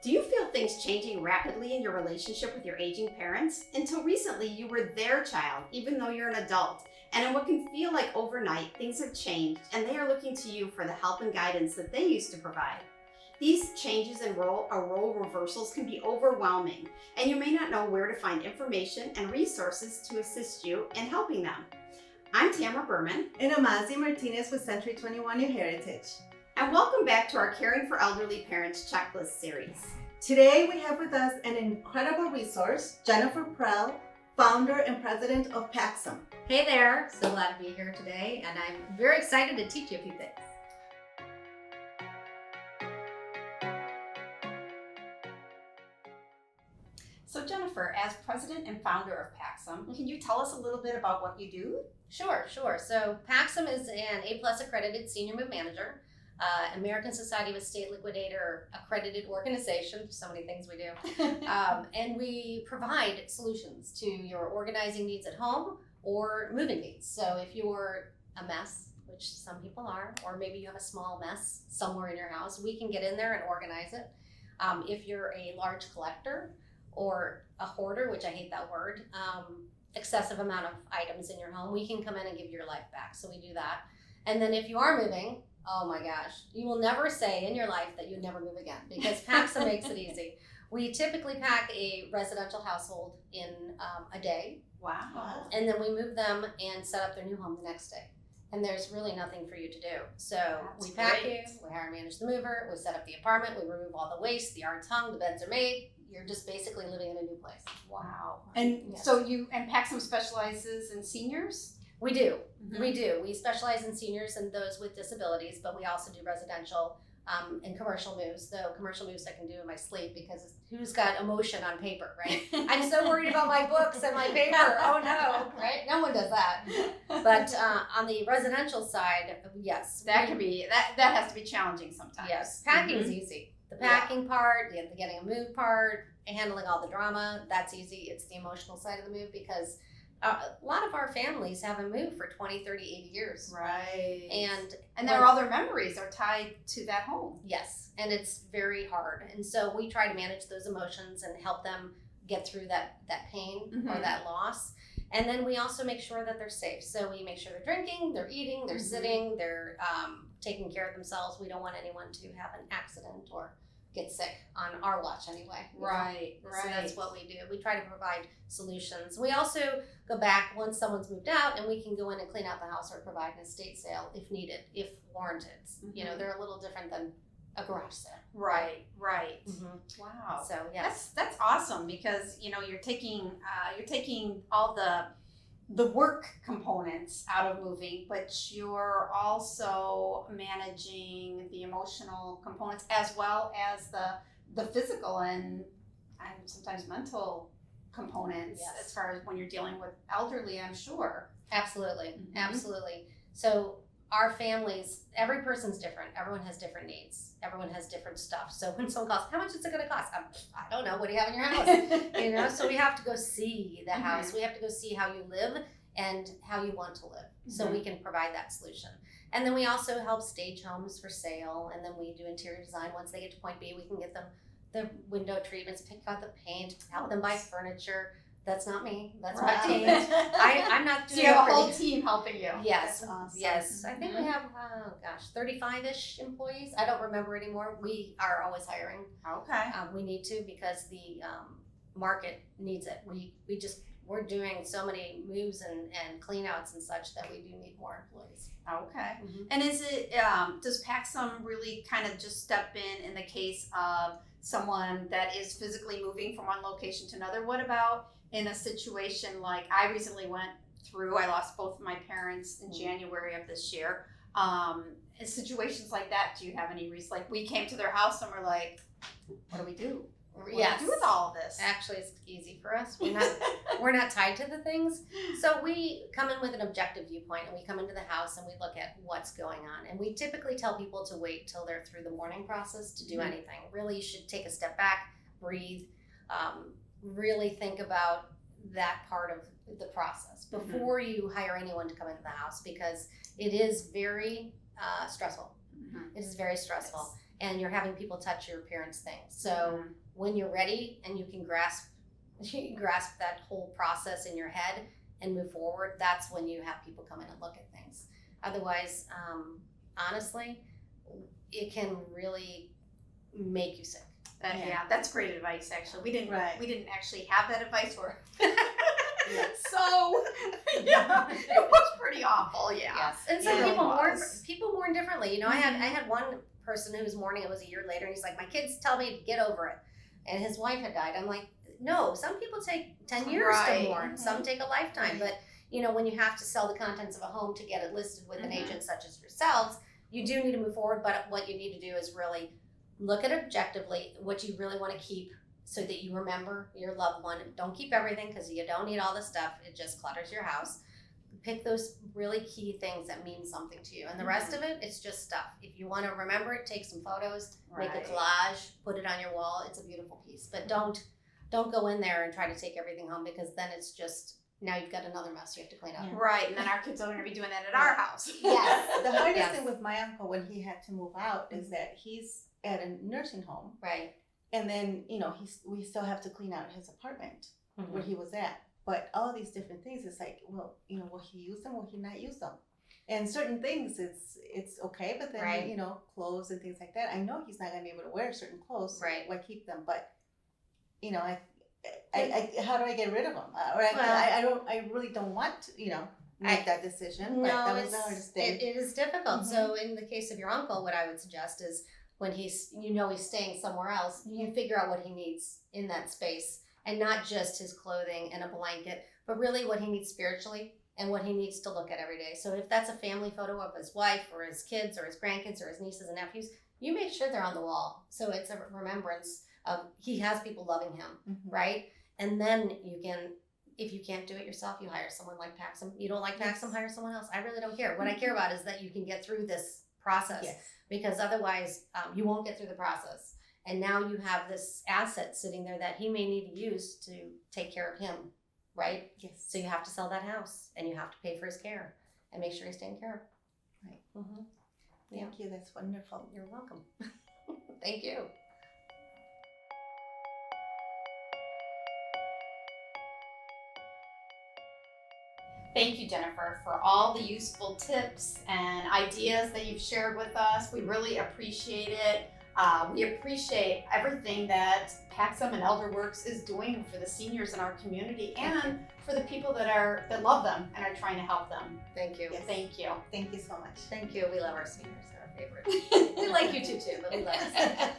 Do you feel things changing rapidly in your relationship with your aging parents? Until recently, you were their child, even though you're an adult. And in what can feel like overnight, things have changed, and they are looking to you for the help and guidance that they used to provide. These changes in role reversals can be overwhelming, and you may not know where to find information and resources to assist you in helping them. I'm Tamara Berman. And Amazi Martinez with Century 21 New Heritage. And welcome back to our Caring for Elderly Parents Checklist series. Today we have with us an incredible resource, Jennifer Prell, founder and president of Paxem. Hey there, so glad to be here today, and I'm very excited to teach you a few things. So Jennifer, as president and founder of Paxem, can you tell us a little bit about what you do? Sure. So Paxem is an A+ accredited senior move manager, American Society of Estate Liquidator accredited organization. So many things we do. And we provide solutions to your organizing needs at home or moving needs. So if you're a mess, which some people are, or maybe you have a small mess somewhere in your house, we can get in there and organize it. If you're a large collector or a hoarder, which I hate that word, excessive amount of items in your home, we can come in and give your life back. So we do that. And then if you are moving, oh my gosh, you will never say in your life that you'd never move again, because Paxem makes it easy. We typically pack a residential household in a day. Wow. And then we move them and set up their new home the next day. And there's really nothing for you to do. So we pack you, we hire and manage the mover, we set up the apartment, we remove all the waste, the yard's hung, the beds are made. You're just basically living in a new place. Wow. And Yes. so Paxem specializes in seniors? We do. We do. We specialize in seniors and those with disabilities, but we also do residential and commercial moves. Though commercial moves I can do in my sleep, because who's got emotion on paper, right? I'm so worried about my books and my paper. Oh no, right? No one does that. But on the residential side, yes. That can be, that has to be challenging sometimes. Yes, packing is easy. The packing part, the getting a move part, handling all the drama, that's easy. It's the emotional side of the move, because a lot of our families haven't moved for 20, 30, 80 years. Right. And all their memories are tied to that home. Yes, and it's very hard. And so we try to manage those emotions and help them get through that pain or that loss. And then we also make sure that they're safe. So we make sure they're drinking, they're eating, they're sitting, they're taking care of themselves. We don't want anyone to have an accident or get sick on our watch anyway. Right. So that's what we do. We try to provide solutions. We also go back once someone's moved out, and we can go in and clean out the house or provide an estate sale if needed, if warranted. You know, they're a little different than a garage sale. Right. Wow. So yes, that's awesome, because you're taking all the work components out of moving, but you're also managing the emotional components as well as the physical and sometimes mental components. Yes. As far as when you're dealing with elderly, I'm sure. absolutely. So our families, every person's different. Everyone has different needs. Everyone has different stuff. So when someone calls, how much is it going to cost? I don't know. What do you have in your house? So we have to go see the house. We have to go see how you live and how you want to live. So we can provide that solution. And then we also help stage homes for sale. And then we do interior design. Once they get to point B, we can get them the window treatments, pick out the paint, help them buy furniture. That's not me. That's my team. I'm not doing So you have a it whole pretty. team helping you. Yes, That's awesome. yes. I think we have, 35-ish employees. I don't remember anymore. We are always hiring. Okay. We need to, because the market needs it. We're doing so many moves and clean outs and such that we do need more employees. Okay. And is it, does Paxem really kind of just step in the case of someone that is physically moving from one location to another? What about in a situation like I recently went through, I lost both of my parents in January of this year. In situations like that, do you have any reason? Like, we came to their house and we're like, what do we do? What do we do with all of this? Actually, it's easy for us. We're not tied to the things. So we come in with an objective viewpoint, and we come into the house and we look at what's going on. And we typically tell people to wait till they're through the mourning process to do anything. Really, you should take a step back, breathe, really think about that part of the process before you hire anyone to come into the house, because it is very stressful. It is very stressful. and you're having people touch your parents' things. So when you're ready and you can grasp that whole process in your head and move forward, that's when you have people come in and look at things. Otherwise, honestly, it can really make you sick. Yeah, that's great advice. Actually, we didn't actually have that advice for. So yeah, it was pretty awful. Yeah. Yes, and some It people mourn differently. You know, I had one person who was mourning. It was a year later, and he's like, "My kids tell me to get over it," and his wife had died. I'm like, "No, some people take 10 years to mourn. Some take a lifetime, but." You know, when you have to sell the contents of a home to get it listed with an agent such as yourselves, you do need to move forward. But what you need to do is really look at it objectively, what you really want to keep so that you remember your loved one. Don't keep everything because you don't need all the stuff. It just clutters your house. Pick those really key things that mean something to you. And the rest of it, it's just stuff. If you want to remember it, take some photos, make a collage, put it on your wall. It's a beautiful piece. But don't go in there and try to take everything home because then it's just, now you've got another mess you have to clean up. Right, and then our kids are going to be doing that at our house. Yes. The hardest thing with my uncle when he had to move out is that he's at a nursing home. Right. And then, you know, we still have to clean out his apartment where he was at. But all these different things, it's like, well, you know, will he use them? Will he not use them? And certain things, it's okay. But then, you know, clothes and things like that. I know he's not going to be able to wear certain clothes. Right. Why keep them? But, you know, I how do I get rid of them? I really don't want to, you know, make that decision. But that was the hardest thing. It is difficult. So in the case of your uncle, what I would suggest is when he's staying somewhere else, you figure out what he needs in that space and not just his clothing and a blanket, but really what he needs spiritually and what he needs to look at every day. So if that's a family photo of his wife or his kids or his grandkids or his nieces and nephews, you make sure they're on the wall. So it's a remembrance of he has people loving him, right? And then you can, if you can't do it yourself, you hire someone like Paxem. You don't like Paxem, hire someone else. I really don't care. What I care about is that you can get through this process because otherwise you won't get through the process. And now you have this asset sitting there that he may need to use to take care of him, right? Yes. So you have to sell that house and you have to pay for his care and make sure he's taken care of. Right. Thank you. That's wonderful. You're welcome. Thank you. Thank you, Jennifer, for all the useful tips and ideas that you've shared with us. We really appreciate it. We appreciate everything that Paxem and ElderWorks is doing for the seniors in our community and for the people that love them and are trying to help them. Thank you. Yes. Thank you. Thank you so much. Thank you. We love our seniors. They're our favorite. We like you too, but we love you.